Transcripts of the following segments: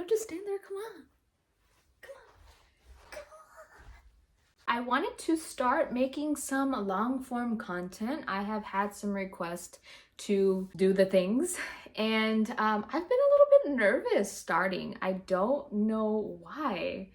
to stand there. Come on. Come on. Come on. I wanted to start making some long form content. I have had some requests to do the things, and I've been a little bit nervous starting. I don't know why.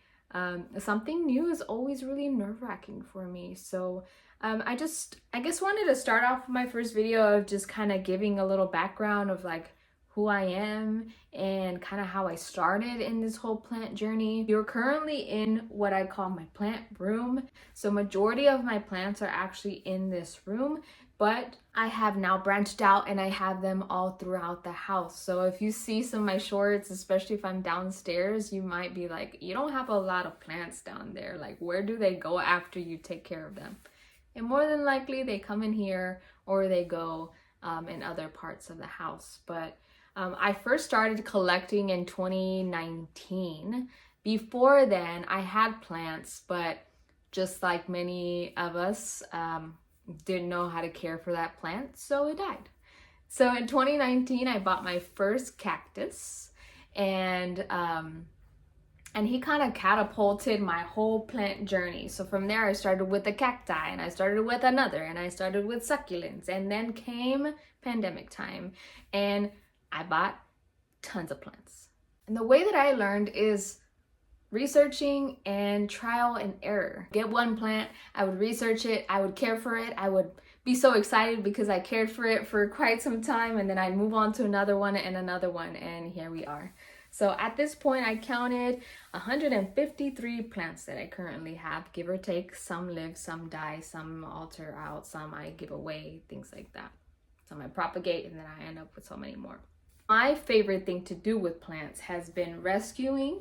Something new is always really nerve-wracking for me. So I guess wanted to start off my first video of just kind of giving a little background of like who I am and kind of how I started in this whole plant journey. You're currently in what I call my plant room. So majority of my plants are actually in this room, but I have now branched out and I have them all throughout the house. So if you see some of my shorts, especially if I'm downstairs, you might be like, you don't have a lot of plants down there. Like, where do they go after you take care of them? And more than likely they come in here or they go in other parts of the house. But I first started collecting in 2019. Before then, I had plants, but just like many of us, didn't know how to care for that plant, so it died. So in 2019, I bought my first cactus, and he kind of catapulted my whole plant journey. So from there, I started with the cacti, and I started with another, and I started with succulents, and then came pandemic time, and I bought tons of plants. And the way that I learned is researching and trial and error. Get one plant, I would research it, I would care for it, I would be so excited because I cared for it for quite some time, and then I'd move on to another one, and here we are. So at this point, I counted 153 plants that I currently have, give or take. Some live, some die, some alter out, some I give away, things like that. Some I propagate, and then I end up with so many more. My favorite thing to do with plants has been rescuing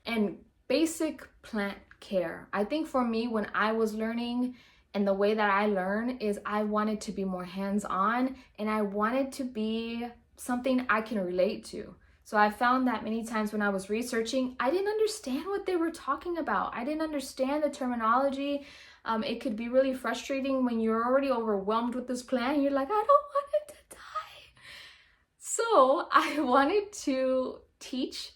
and basic plant care. I think for me, when I was learning, and the way that I learn is I wanted to be more hands-on, and I wanted to be something I can relate to. So I found that many times when I was researching, I didn't understand what they were talking about. I didn't understand the terminology. It could be really frustrating when you're already overwhelmed with this plant. You're like, I don't want it to die. So I wanted to teach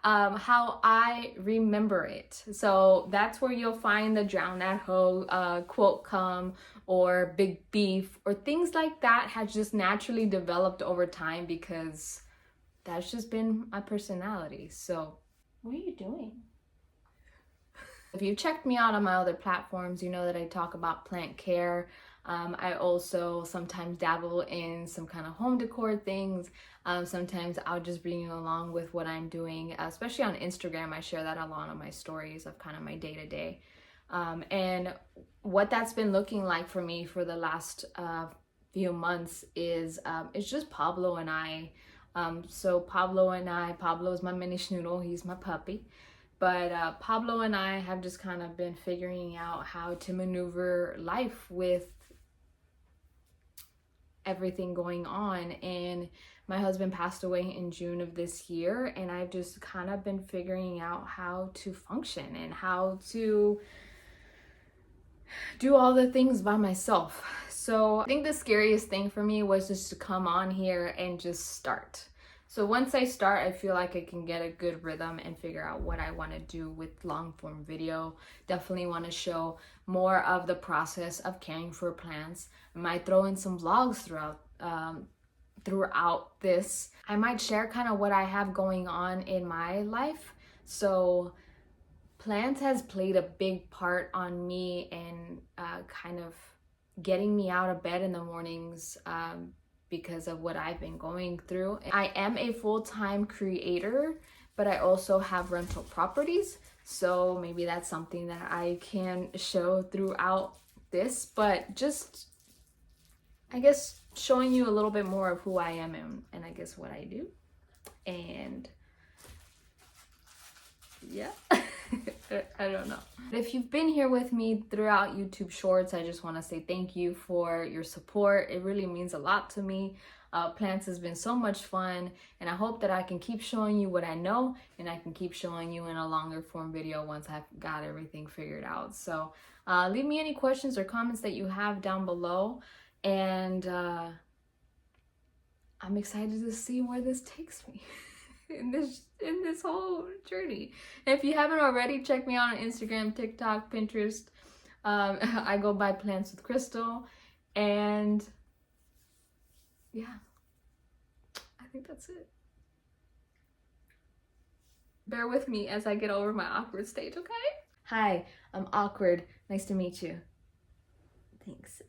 how I remember it. So that's where you'll find the drown that hoe quote come, or big beef, or things like that has just naturally developed over time because that's just been my personality. So what are you doing? If you checked me out on my other platforms, you know that I talk about plant care. I also sometimes dabble in some kind of home decor things. Sometimes I'll just bring you along with what I'm doing, especially on Instagram. I share that a lot on my stories of kind of my day-to-day. And what that's been looking like for me for the last few months is it's just Pablo and I. So Pablo is my mini schnoodle, he's my puppy. But Pablo and I have just kind of been figuring out how to maneuver life with everything going on. And my husband passed away in June of this year, and I've just kind of been figuring out how to function and how to do all the things by myself. So I think the scariest thing for me was just to come on here and just start. So once I start, I feel like I can get a good rhythm and figure out what I want to do with long form video. Definitely want to show more of the process of caring for plants. I might throw in some vlogs throughout this. I might share kind of what I have going on in my life. So plants has played a big part on me and kind of getting me out of bed in the mornings, because of what I've been going through. I am a full-time creator, but I also have rental properties. So maybe that's something that I can show throughout this, but just, I guess, showing you a little bit more of who I am and I guess what I do. And yeah, I don't know. If you've been here with me throughout YouTube Shorts, I just want to say thank you for your support. It really means a lot to me. Plants has been so much fun, and I hope that I can keep showing you what I know, and I can keep showing you in a longer form video once I've got everything figured out. So leave me any questions or comments that you have down below, and I'm excited to see where this takes me. in this whole journey. And if you haven't already, check me out on Instagram, TikTok, Pinterest. I go by Plants with Crystal, and yeah, I think that's it. Bear with me as I get over my awkward stage, okay? Hi, I'm awkward. Nice to meet you. Thanks.